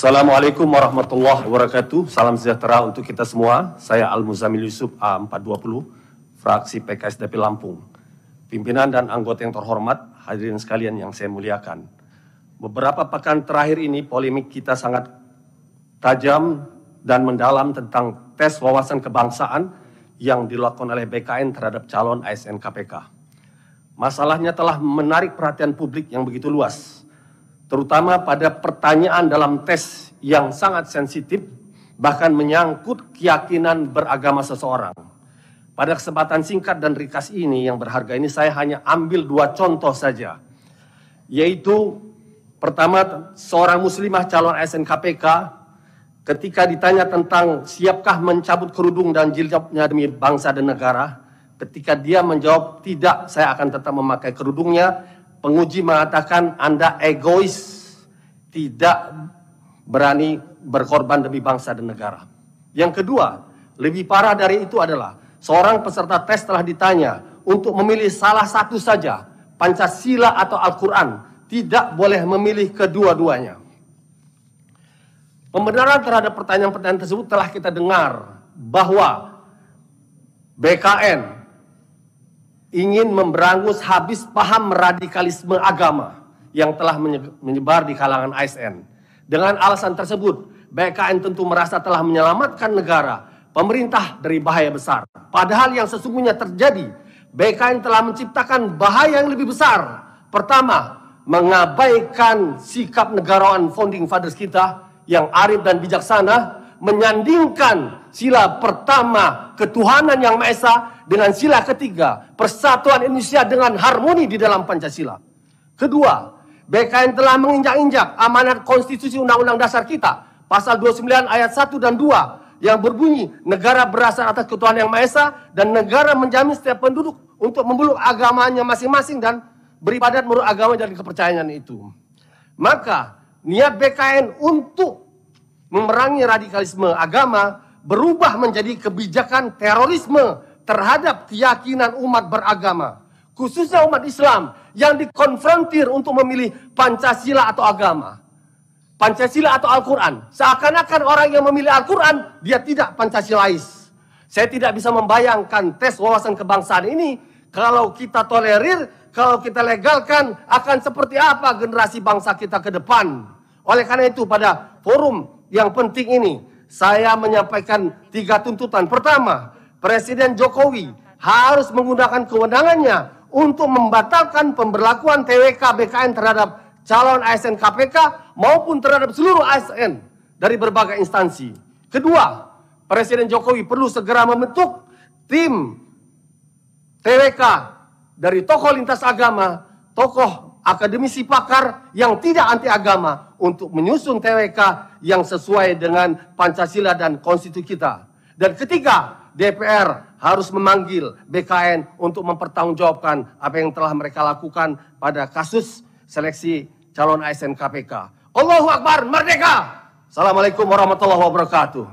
Assalamualaikum warahmatullahi wabarakatuh. Salam sejahtera untuk kita semua. Saya Al-Muzamil Yusuf A420, fraksi PKSDP Lampung. Pimpinan dan anggota yang terhormat, hadirin sekalian yang saya muliakan. Beberapa pekan terakhir ini polemik kita sangat tajam dan mendalam tentang tes wawasan kebangsaan yang dilakukan oleh BKN terhadap calon ASN KPK. Masalahnya telah menarik perhatian publik yang begitu luas, terutama pada pertanyaan dalam tes yang sangat sensitif, bahkan menyangkut keyakinan beragama seseorang. Pada kesempatan singkat dan ringkas ini yang berharga ini, saya hanya ambil dua contoh saja, yaitu pertama, seorang muslimah calon ASN KPK ketika ditanya tentang siapkah mencabut kerudung dan jilbabnya demi bangsa dan negara, ketika dia menjawab tidak, saya akan tetap memakai kerudungnya, penguji mengatakan Anda egois, tidak berani berkorban demi bangsa dan negara. Yang kedua, lebih parah dari itu adalah seorang peserta tes telah ditanya untuk memilih salah satu saja, Pancasila atau Al-Quran, tidak boleh memilih kedua-duanya. Pembenaran terhadap pertanyaan-pertanyaan tersebut telah kita dengar bahwa BKN ingin memberangus habis paham radikalisme agama yang telah menyebar di kalangan ASN. Dengan alasan tersebut, BKN tentu merasa telah menyelamatkan negara, pemerintah dari bahaya besar. Padahal yang sesungguhnya terjadi, BKN telah menciptakan bahaya yang lebih besar. Pertama, mengabaikan sikap negarawan founding fathers kita yang arif dan bijaksana, menyandingkan sila pertama ketuhanan yang Maha Esa dengan sila ketiga persatuan Indonesia dengan harmoni di dalam Pancasila. Kedua, BKN telah menginjak-injak amanat konstitusi Undang-Undang Dasar kita pasal 29 ayat 1 dan 2 yang berbunyi negara berasal atas ketuhanan yang Maha Esa dan negara menjamin setiap penduduk untuk memeluk agamanya masing-masing dan beribadat menurut agama dan kepercayaan itu. Maka niat BKN untuk memerangi radikalisme agama berubah menjadi kebijakan terorisme terhadap keyakinan umat beragama, khususnya umat Islam yang dikonfrontir untuk memilih Pancasila atau agama, Pancasila atau Al-Quran. Seakan-akan orang yang memilih Al-Quran, dia tidak Pancasilais. Saya tidak bisa membayangkan tes wawasan kebangsaan ini kalau kita tolerir, kalau kita legalkan, akan seperti apa generasi bangsa kita ke depan. Oleh karena itu, pada forum yang penting ini, saya menyampaikan 3 tuntutan. Pertama, Presiden Jokowi harus menggunakan kewenangannya untuk membatalkan pemberlakuan TWK BKN terhadap calon ASN KPK maupun terhadap seluruh ASN dari berbagai instansi. Kedua, Presiden Jokowi perlu segera membentuk tim TWK dari tokoh lintas agama, tokoh akademisi pakar yang tidak anti agama untuk menyusun TWK yang sesuai dengan Pancasila dan konstitusi kita. Dan ketiga, DPR harus memanggil BKN untuk mempertanggungjawabkan apa yang telah mereka lakukan pada kasus seleksi calon ASN KPK. Allahu Akbar, merdeka! Assalamualaikum warahmatullahi wabarakatuh.